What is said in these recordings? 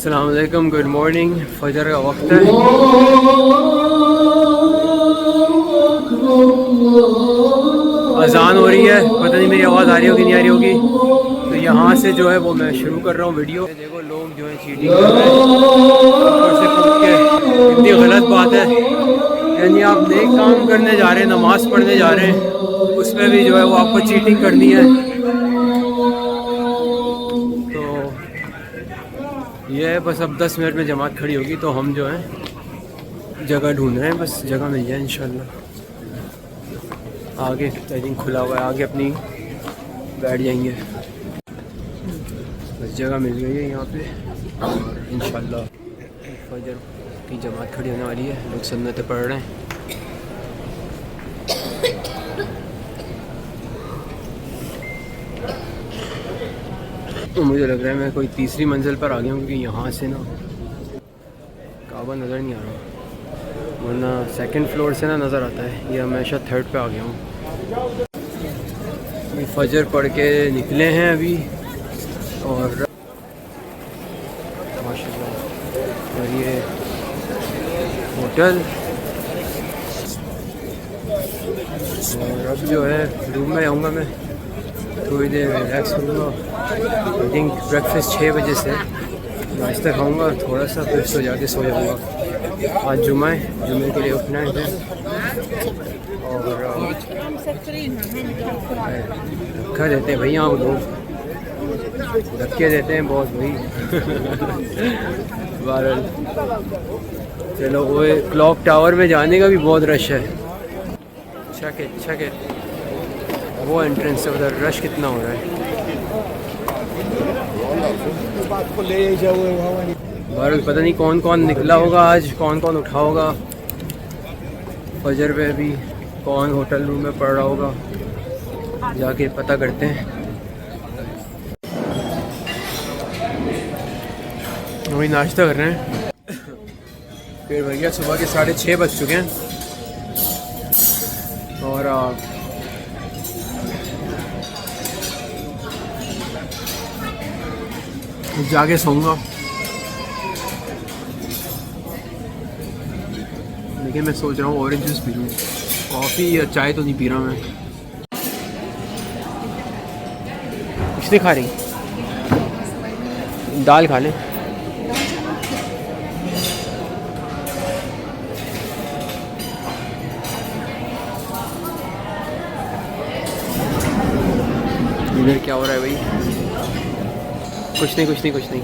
अस्सलाम वालेकुम, good morning. फजर का वक्त है। अजान हो रही है, पता नहीं मेरी आवाज़ आ रही होगी नहीं आ रही होगी। तो यहाँ से जो है वो मैं शुरू कर रहा हूँ वीडियो। देखो लोग जो है चीटिंग कर रहे हैं ऊपर से कूद के, कितनी गलत बात है। यानी आप नेक काम करने जा रहे हैं, नमाज़ पढ़ने जा रहे हैं, उसमें भी जो है वो आपको चीटिंग करनी है। तो ये है बस, अब 10 मिनट में जमात खड़ी होगी तो हम जो है जगह ढूंढ रहे हैं, बस जगह मिल जाए इंशाल्लाह। आगे आई थिंक खुला हुआ है, आगे अपनी बैठ जाएंगे। बस जगह मिल गई है यहाँ पे और इंशाल्लाह फजर की जमात खड़ी होने वाली है। लोग सुन्नतें पढ़ रहे हैं। तो मुझे लग रहा है मैं कोई तीसरी मंजिल पर आ गया हूँ, क्योंकि यहाँ से ना काबा नज़र नहीं आ रहा, वरना सेकंड फ्लोर से ना नज़र आता है। ये हमेशा थर्ड पे आ गया हूँ। अभी फजर पढ़ के निकले हैं अभी, और माशाल्लाह। और ये होटल, और अब जो है रूम में आऊँगा मैं, थोड़ी देर रिलैक्स करूँगा। आई थिंक ब्रेकफास्ट 6 बजे से नाश्ता खाऊँगा थोड़ा सा, फिर सो जाके सो जाऊँगा। आज जुम्मा है, जुम्मे के लिए उठना है और रखा देते हैं भाई यहाँ लोग, रखे देते हैं बहुत भाई। बहरहाल चलो, वो क्लॉक टावर में जाने का भी बहुत रश है। चेक वो एंट्रेंस है, उधर रश कितना हो रहा है। बहरहाल पता नहीं कौन कौन निकला होगा आज, कौन कौन उठा होगा फजर पे, अभी कौन होटल रूम में पड़ रहा होगा, जाके पता करते हैं। वही नाश्ता कर रहे हैं। फिर भैया सुबह के 6:30 बज चुके हैं और जाके सोऊंगा। लेकिन मैं सोच रहा हूँ ऑरेंज जूस पी लूँ, कॉफ़ी या चाय तो नहीं पी रहा मैं। कुछ नहीं खा रही, दाल खा लें। इधर क्या हो रहा है भाई? कुछ नहीं भाई।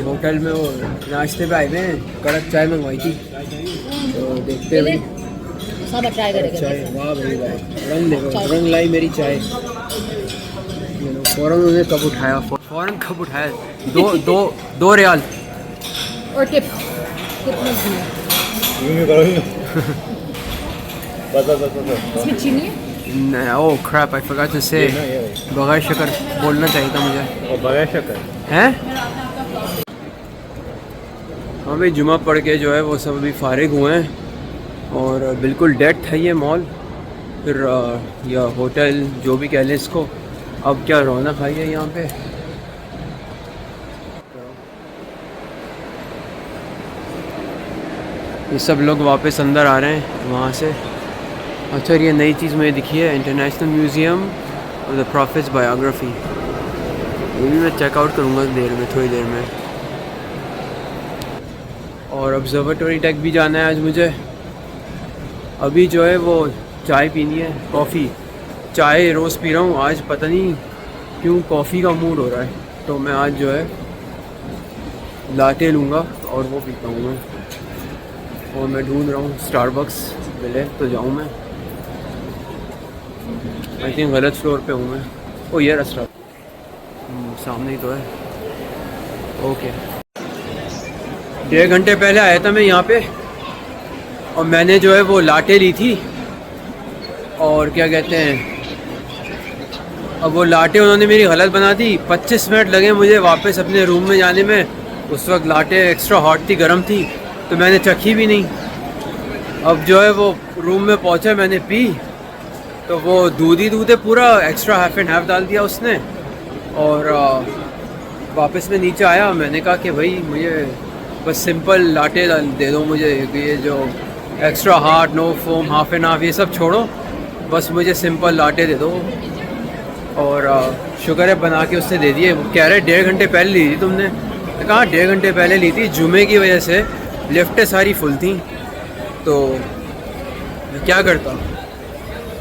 होटल में वो नाश्ते पे आए हुए हैं, कड़क चाय मंगवाई थी, तो देखते हैं भाई। सब ट्राई करेंगे। चाय, वाह भाई वाह, रंग देखो, रंग लाई मेरी चाय। फ़ौरन उन्हें कब उठाया? दो रियाल और टिप कितने दिए? इसमें चीनी है? ओह क्रैप, आई फॉरगॉट टू से, बगैर शक्कर बोलना चाहिए था मुझे। और बगैर शक्कर हैं? हाँ भाई, जुमा पढ़ के जो है वो सब अभी फारिग हुए हैं और बिल्कुल डेड था ये मॉल, फिर या होटल जो भी कह लें इसको। अब क्या रौनक आई है यहाँ पे। ये सब लोग वापस अंदर आ रहे हैं वहाँ से। अच्छा, ये नई चीज़ मुझे दिखी है, international museum of the profits biography. ये भी मैं चेकआउट करूँगा थोड़ी देर में। और ऑब्जर्वेटरी टेक भी जाना है आज मुझे। अभी जो है वो चाय पीनी है, कॉफ़ी। चाय रोज़ पी रहा हूँ, आज पता नहीं क्यों कॉफ़ी का मूड हो रहा है, तो मैं आज जो है लाटे लूँगा और वो पीता हूँ मैं। और मैं ढूंढ रहा हूँ स्टारबक्स मिले तो जाऊँ मैं। आई थिंक गलत फ्लोर पे हूँ मैं। ओ ये रेस्टोरेंट सामने ही तो है। ओके, 1.5 घंटे पहले आया था मैं यहाँ पे और मैंने जो है वो लाटे ली थी, और क्या कहते हैं, अब वो लाटे उन्होंने मेरी गलत बना दी। 25 मिनट लगे मुझे वापस अपने रूम में जाने में। उस वक्त लाटे एक्स्ट्रा हॉट थी, गर्म थी, तो मैंने चखी भी नहीं। अब जो है वो रूम में पहुँचा, मैंने पी तो वो दूध ही दूध है पूरा, एक्स्ट्रा हाफ एंड हाफ डाल दिया उसने। और वापस में नीचे आया, मैंने कहा कि भाई मुझे बस सिंपल लाटे दे दो मुझे, ये जो extra hard, no foam, half and half, ये सब छोड़ो, बस मुझे सिंपल लाटे दे दो। और शुक्र है बना के उससे दे दिए। कह रहे 1.5 घंटे पहले ली थी तुमने। कहा 1.5 घंटे पहले ली थी, जुमे की वजह से लिफ्टें सारी फुल थी, तो मैं क्या करता।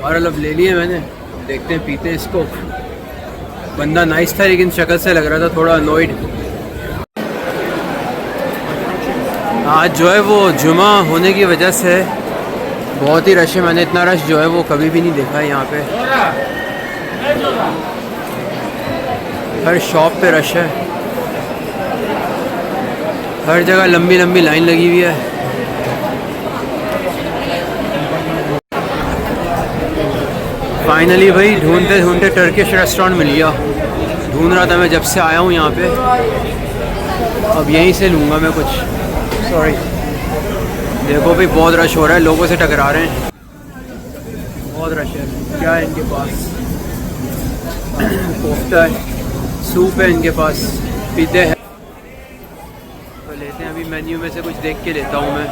और लब ले लिए मैंने, देखते हैं पीते हैं इसको। बंदा नाइस था लेकिन शक्ल से लग रहा था थोड़ा अनोइड। आज जो है वो जुमा होने की वजह से बहुत ही रश है। मैंने इतना रश जो है वो कभी भी नहीं देखा है यहाँ पे। हर शॉप पे रश है, हर जगह लंबी लंबी लाइन लगी हुई है। फाइनली भाई ढूंढते ढूंढते टर्किश रेस्टोरेंट मिल गया। ढूंढ रहा था मैं जब से आया हूँ यहाँ पे, अब यहीं से लूँगा मैं कुछ। सॉरी, देखो भाई बहुत रश हो रहा है, लोगों से टकरा रहे हैं, बहुत रश है। क्या है इनके पास? कोफ्ता है, सूप है इनके पास, पीते हैं तो लेते हैं। अभी मेन्यू में से कुछ देख के लेता हूँ मैं।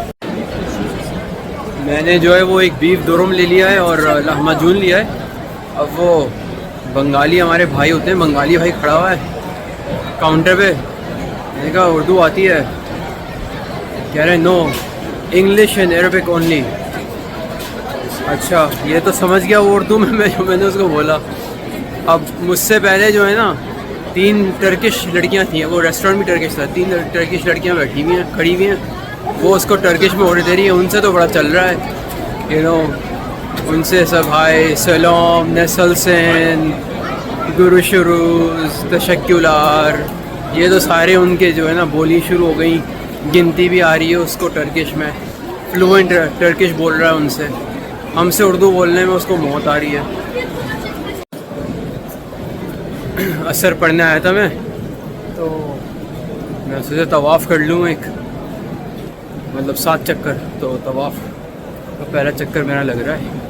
मैंने जो है वो एक बीफ दुरुम ले लिया है और लहमाजून लिया है। अब वो बंगाली हमारे भाई होते हैं, बंगाली भाई खड़ा हुआ है काउंटर पे। मैंने कहा उर्दू आती है? कह रहे no, English and Arabic only. अच्छा, ये तो समझ गया वो उर्दू में मैंने उसको बोला। अब मुझसे पहले जो है ना 3 टर्किश लड़कियां थी, वो रेस्टोरेंट भी टर्किश था, 3 टर्किश लड़कियां बैठी हुई हैं, खड़ी हुई हैं। वो उसको टर्किश में ऑर्डर दे रही है, उनसे तो बड़ा चल रहा है, यू नो, उनसे सब हाय सलाम नसलसेन गुरु शुरूज तशक्कुलार, ये तो सारे उनके जो है ना बोली शुरू हो गई। गिनती भी आ रही है उसको टर्किश में, फ्लुएंट टर्किश बोल रहा है उनसे। हमसे उर्दू बोलने में उसको मौत आ रही है। असर पढ़ने आया था मैं, तो मैं सोचा तवाफ़ कर लूँ एक, मतलब 7 चक्कर। तो तवाफ़ का पहला चक्कर मेरा लग रहा है।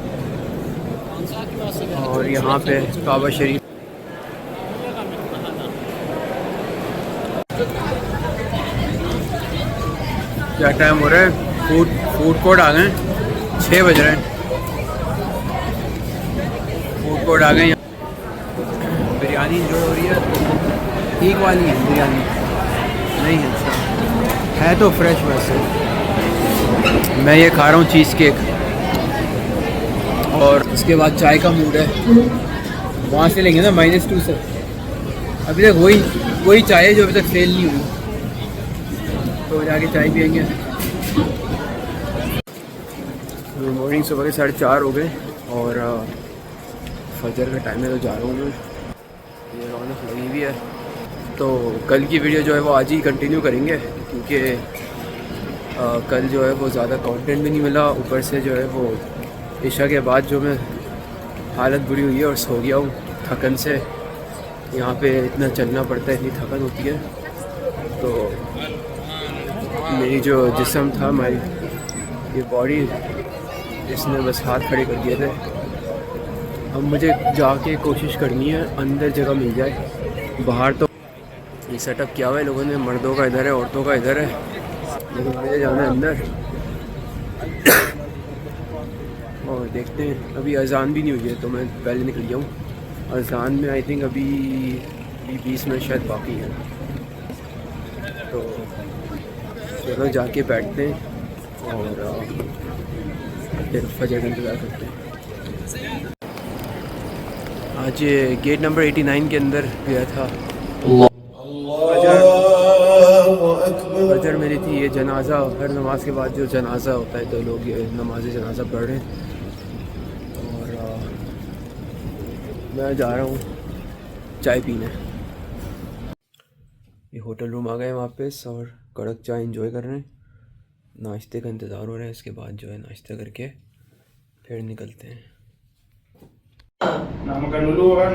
और यहाँ पे काबा शरीफ, क्या टाइम हो रहा है? फूड कोर्ट आ गए, 6 बज रहे हैं। फूड कोर्ट आ गए। बिरयानी जो हो रही है ठीक वाली है, बिरयानी नहीं है, अच्छा है तो फ्रेश। वैसे मैं ये खा रहा हूँ चीज़ केक, और इसके बाद चाय का मूड है। वहाँ से लेंगे ना -2 से। अभी तक वही चाय है जो अभी तक फेल नहीं हुई, तो जाके चाय पियेंगे। मॉर्निंग सुबह के 4:30 हो गए और फजर का टाइम है, तो जा रहा हूँ मैं। ये रौनक लगी हुई है, तो कल की वीडियो जो है वो आज ही कंटिन्यू करेंगे, क्योंकि कल जो है वो ज़्यादा कंटेंट भी नहीं मिला। ऊपर से जो है वो इशा के बाद जो मैं हालत बुरी हुई है और सो गया हूँ थकन से। यहाँ पे इतना चलना पड़ता है, इतनी थकन होती है। तो मेरी जो जिस्म था, हमारी ये बॉडी, इसने बस हाथ खड़े कर दिए थे। अब मुझे जाके कोशिश करनी है अंदर जगह मिल जाए। बाहर तो ये सेटअप किया हुआ है लोगों ने, मर्दों का इधर है, औरतों का इधर है, लेकिन मुझे जाना है अंदर। और देखते हैं, अभी अजान भी नहीं हुई है, तो मैं पहले निकल गया हूँ। अजान में आई थिंक अभी 20 मिनट शायद बाकी है, तो चलो जाके बैठते हैं और फिर फजर का इंतज़ार करते हैं। आज ये गेट नंबर 89 के अंदर गया था। फजर मेरी थी। ये जनाजा, हर नमाज के बाद जो जनाजा होता है, तो लोग ये नमाज जनाजा पढ़ रहे हैं। और मैं जा रहा हूँ चाय पीने। ये होटल रूम आ गए वापस और कड़क चाय एंजॉय कर रहे हैं। नाश्ते का इंतज़ार हो रहा है, इसके बाद जो है नाश्ता करके फिर निकलते हैं। Makan dulu kan.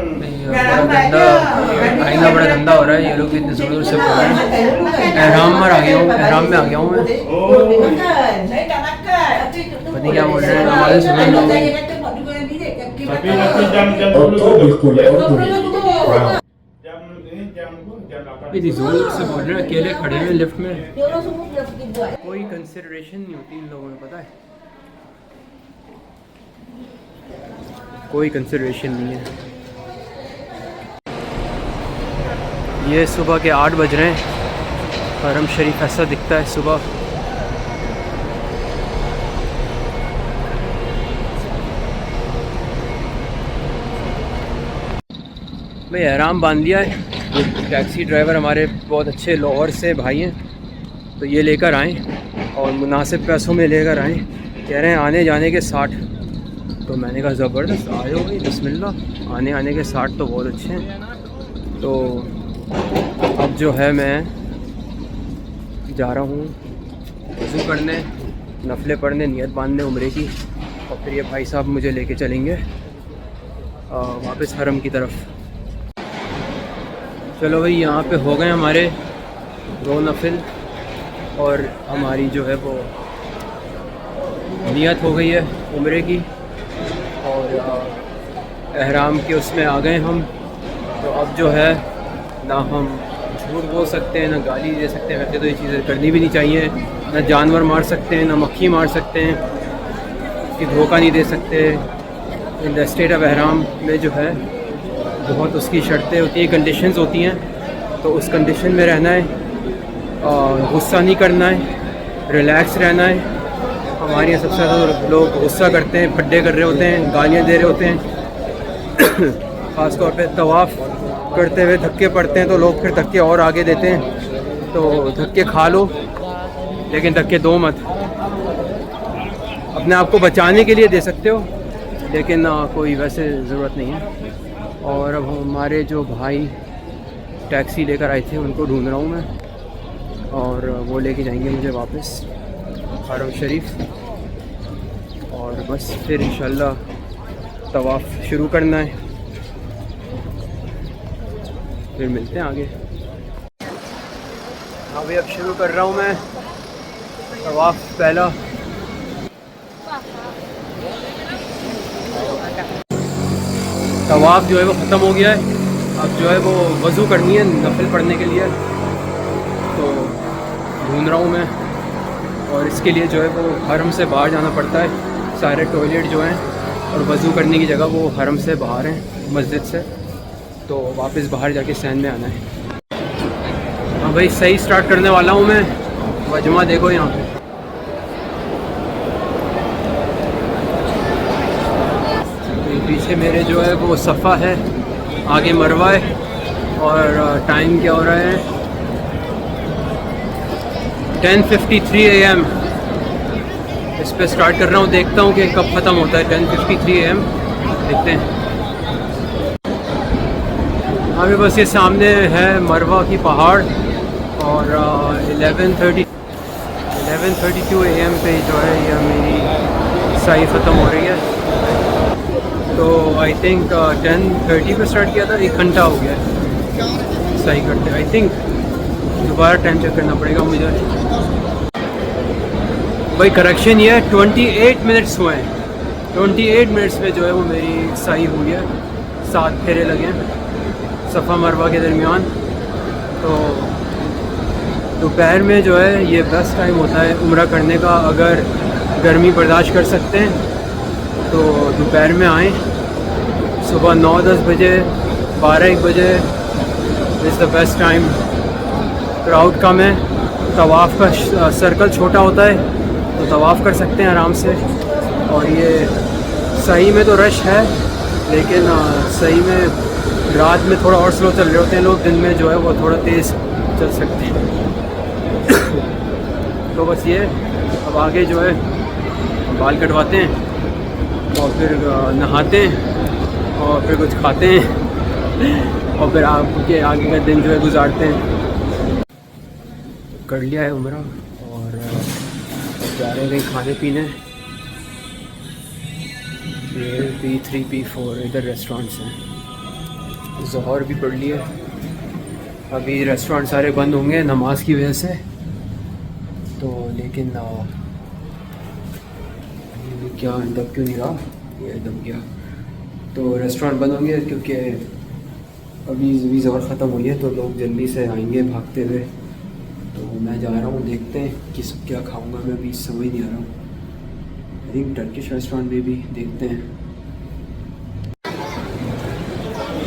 आईना बड़ा गंदा हो रहा है, ये लोग इतने जोर जोर से बोल रहे हैं। एहराम में आ गया हूँ, एहराम में आ गया हूँ मैं। पता नहीं क्या बोल रहे हैं, हमारे सुना लोग। Tapi nanti jam 10 dulu. Jam इतनी जोर से बोल रहे हैं, अकेले खड़े हैं लिफ्ट में, कोई कंसिडरेशन नहीं होती इन लोगों में, पता है, कोई कंसिडरेशन नहीं है। ये सुबह के 8 बज रहे हैं, हरम शरीफ ऐसा दिखता है सुबह। भाई एहराम बांध लिया है, टैक्सी ड्राइवर हमारे बहुत अच्छे लाहौर से भाई हैं, तो ये लेकर आए और मुनासिब पैसों में लेकर आए, कह रहे हैं आने जाने के 60। तो मैंने कहा ज़बरदस्त, आ जाओ भाई बिस्मिल्लाह, आने के 60 तो बहुत अच्छे हैं। तो अब जो है मैं जा रहा हूँ वज़ू करने, नफले पढ़ने, नियत बांधने उम्रे की, और फिर ये भाई साहब मुझे लेके चलेंगे वापस हरम की तरफ। चलो भाई, यहाँ पे हो गए हमारे 2 नफिल और हमारी जो है वो नियत हो गई है उम्रे की, और एहराम के उसमें आ गए हम। तो अब जो है ना हम झूठ बोल सकते हैं, ना गाली दे सकते हैं, वैसे तो ये चीज़ें करनी भी नहीं चाहिए, ना जानवर मार सकते हैं, ना मक्खी मार सकते हैं, कि धोखा नहीं दे सकते। इन द स्टेट ऑफ एहराम में जो है बहुत उसकी शर्तें होती हैं, कंडीशंस होती हैं, तो उस कंडीशन में रहना है, गुस्सा नहीं करना है, रिलैक्स रहना है। हमारे यहाँ सबसे ज़्यादा लोग गुस्सा करते हैं, फड्डे कर रहे होते हैं, गालियाँ दे रहे होते हैं ख़ास तौर पे तवाफ़ करते हुए धक्के पड़ते हैं तो लोग फिर धक्के और आगे देते हैं। तो धक्के खा लो लेकिन धक्के दो मत, अपने आप को बचाने के लिए दे सकते हो, लेकिन कोई वैसे ज़रूरत नहीं है। और अब हमारे जो भाई टैक्सी लेकर आए थे उनको ढूंढ रहा हूँ मैं, और वो लेके जाएंगे मुझे वापस हरम शरीफ, और बस फिर इंशाल्लाह तवाफ़ शुरू करना है, फिर मिलते हैं आगे। अभी अब शुरू कर रहा हूँ मैं तवाफ़ पहला। तवाफ़ जो है वो ख़त्म हो गया है, अब जो है वो वज़ू करनी है नफिल पढ़ने के लिए, तो ढूंढ रहा हूँ मैं। और इसके लिए जो है वो हरम से बाहर जाना पड़ता है, सारे टॉयलेट जो हैं और वज़ू करने की जगह वो हरम से बाहर हैं मस्जिद से, तो वापस बाहर जाके सैन में आना है। हाँ भाई, सही स्टार्ट करने वाला हूँ मैं। वजमा देखो यहाँ पे, तो पीछे मेरे जो है वो सफ़ा है, आगे मरवा है, और टाइम क्या हो रहा है 10:53 AM। इस पे स्टार्ट कर रहा हूँ, देखता हूँ कि कब ख़त्म होता है। 10:53 AM देखते हैं। अभी बस ये सामने है मरवा की पहाड़, और 11:32 AM पे जो है ये मेरी साई ख़त्म हो रही है। तो आई थिंक 10:30 पे स्टार्ट किया था, 1 घंटा हो गया साई करते। आई थिंक दोबारा टाइम चेक करना पड़ेगा मुझे। भाई करेक्शन ये है, 28 मिनट्स हुए हैं, 28 मिनट्स में जो है वो मेरी साई हुई है। 7 फेरे लगे हैं सफ़ा मरवा के दरमियान। तो दोपहर में जो है ये बेस्ट टाइम होता है उम्रा करने का। अगर गर्मी बर्दाश्त कर सकते हैं तो दोपहर में आएँ, सुबह 9-10 बजे, 12-1 बजे is the best time. Crowd कम है, तवाफ़ का सर्कल छोटा होता है, तो तवाफ़ कर सकते हैं आराम से। और ये सही में तो रश है, लेकिन सही में रात में थोड़ा और स्लो चल रहे होते हैं लोग, दिन में जो है वो थोड़ा तेज़ चल सकते हैं। तो बस ये, अब आगे जो है बाल कटवाते हैं और फिर नहाते हैं और फिर कुछ खाते हैं और फिर आपके आगे का दिन जो है गुजारते हैं। कर लिया है उम्रा और जा रहे हैं कहीं खाने पीने। ये P3 P4 इधर रेस्टोरेंट्स हैं। ज़ोहर भी पढ़ लिए, अभी रेस्टोरेंट सारे बंद होंगे नमाज की वजह से, तो लेकिन क्या दब क्यों नहीं रहा, ये दब गया। तो रेस्टोरेंट बंद होंगे क्योंकि अभी वीज़ और ख़त्म हुई है तो लोग जल्दी से आएंगे भागते हुए। तो मैं जा रहा हूँ, देखते हैं किस क्या खाऊंगा मैं, अभी समझ नहीं आ रहा हूँ। आई थिंक टर्किश रेस्टोरेंट में भी देखते हैं।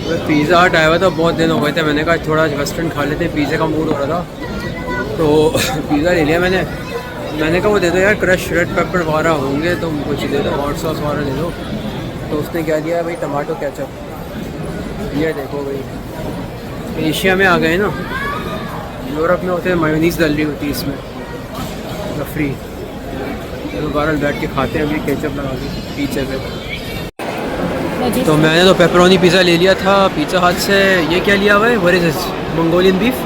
मैं पिज़्ज़ा हट आया हुआ था, बहुत दिन हो गए थे, मैंने कहा थोड़ा वेस्टर्न खा लेते हैं, पिज़्ज़ा का मूड हो रहा था तो पिज़्ज़ा ले लिया मैंने कहा वो दे दो यार क्रश रेड पेपर वगैरह होंगे तो कुछ दे दो, हॉट सॉस वगैरह दे दो। तो उसने क्या दिया भाई, टमाटो केचप। ये देखो भाई, एशिया में आ गए ना, यूरोप में होते हैं मायोनीज़ डल रही होती है इसमें फ्री। तो बहरहाल बैठ के खाते हैं अभी केचप लगा के पिज़्ज़े पे। तो मैंने तो पेपरोनी पिज़्ज़ा ले लिया था पिज़्ज़ा हट से। ये क्या लिया हुआ है, what is this, Mongolian beef,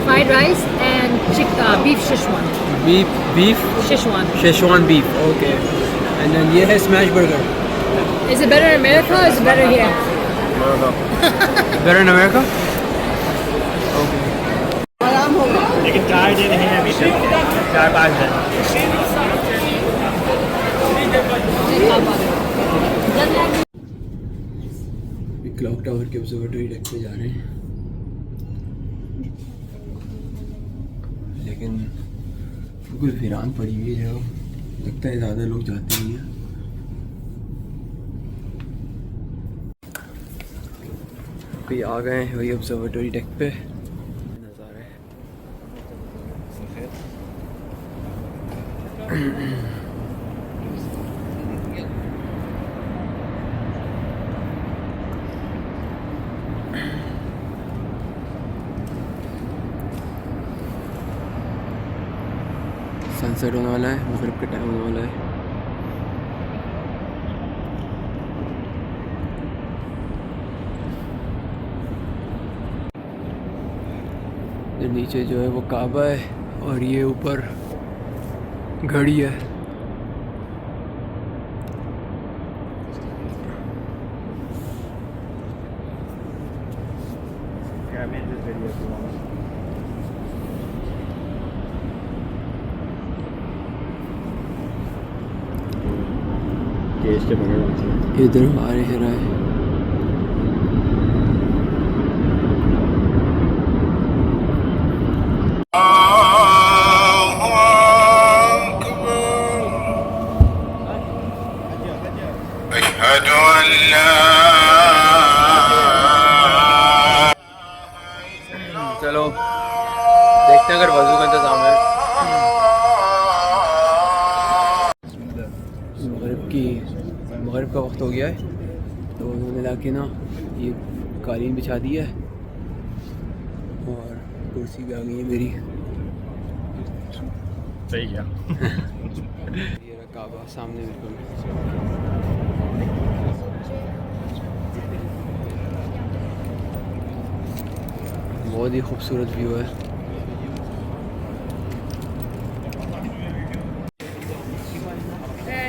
fried rice and beef schezwan. Beef schezwan beef, okay. And then ये है smash burger. Is it better in America or is it better here? Better in America, okay. लेकिन 4 दिन है अभी तक, 4-5 दिन। Clock tower के observatory deck पे जा रहे हैं, लेकिन बिल्कुल वीरान पड़ी हुई है जगह, लगता है ज़्यादा लोग जाते नहीं हैं। कोई आ गए हैं वही ऑब्जर्वेटरी डेक पे, नज़ारे सनसेट होने वाला है, मगरिब का टाइम होने वाला है। नीचे जो है वो काबा है और ये ऊपर घड़ी है। इधर आ रहा है। चलो देखते हैं अगर वजू का इंतज़ाम है। मगरिब का वक्त हो गया है तो उन्होंने लाके ना ये कालीन बिछा दी है और कुर्सी भी आ गई है मेरी। सही क्या ये रहा काबा सामने बिल्कुल। बहुत ही खूबसूरत व्यू है।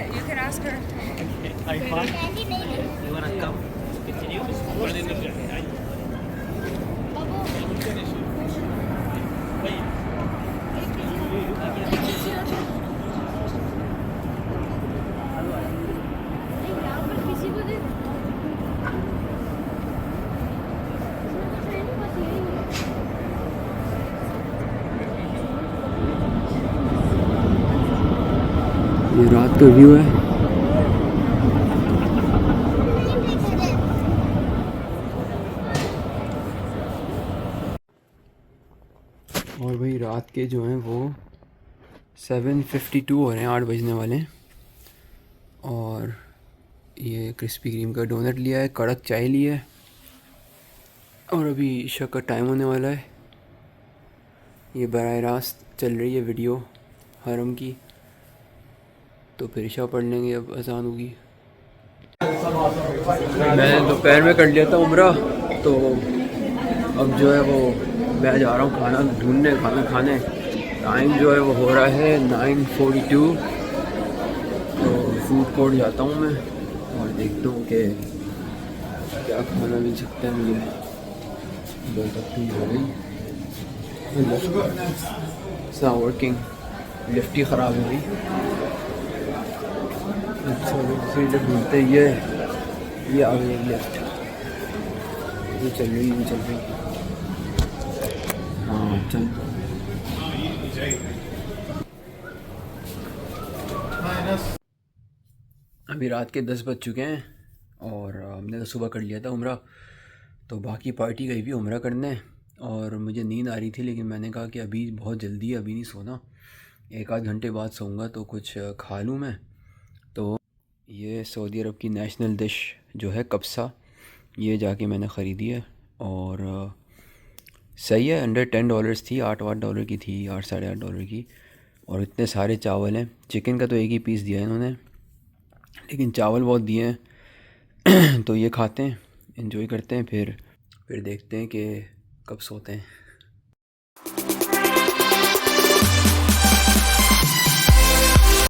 You can ask her. You wanna come? Continue? ये रात का व्यू है। और भाई रात के जो हैं वो 7:52 हो रहे हैं, 8 बजने वाले हैं। और ये क्रिस्पी क्रीम का डोनट लिया है, कड़क चाय लिया है और अभी इशा का टाइम होने वाला है। ये बराह रास्त चल रही है वीडियो हरम की, तो फिर इशा पढ़ लेंगे, अब अज़ान होगी। मैंने दोपहर में कर लिया था उम्रा, तो अब जो है वो मैं जा रहा हूँ खाना ढूंढने, खाना खाने। टाइम जो है वो हो रहा है 9:42। तो फूड कोर्ट जाता हूँ मैं और देखता हूँ कि क्या खाना मिल सकता है मुझे। वर्किंग लिफ्ट ही ख़राब हो गई। अच्छा दूसरी लिफ्ट ढूंढते ये आ गई लिफ्ट। ये चल रही नहीं चल रही। हाँ चल। अभी रात के 10 बज चुके हैं और हमने तो सुबह कर लिया था उम्रा, तो बाकी पार्टी गई भी उम्रा करने और मुझे नींद आ रही थी, लेकिन मैंने कहा कि अभी बहुत जल्दी है, अभी नहीं सोना, 1 आध घंटे बाद सोऊंगा तो कुछ खा लूँ मैं। तो ये सऊदी अरब की नेशनल डिश जो है कब्सा, ये जाके मैंने ख़रीदी है और सही है, अंडर $10 थी, $8 की थी, 8 साढ़े 8 डॉलर की। और इतने सारे चावल हैं, चिकन का तो एक ही पीस दिया है इन्होंने, लेकिन चावल बहुत दिए हैं। तो ये खाते हैं, एंजॉय करते हैं, फिर देखते हैं कि कब सोते हैं।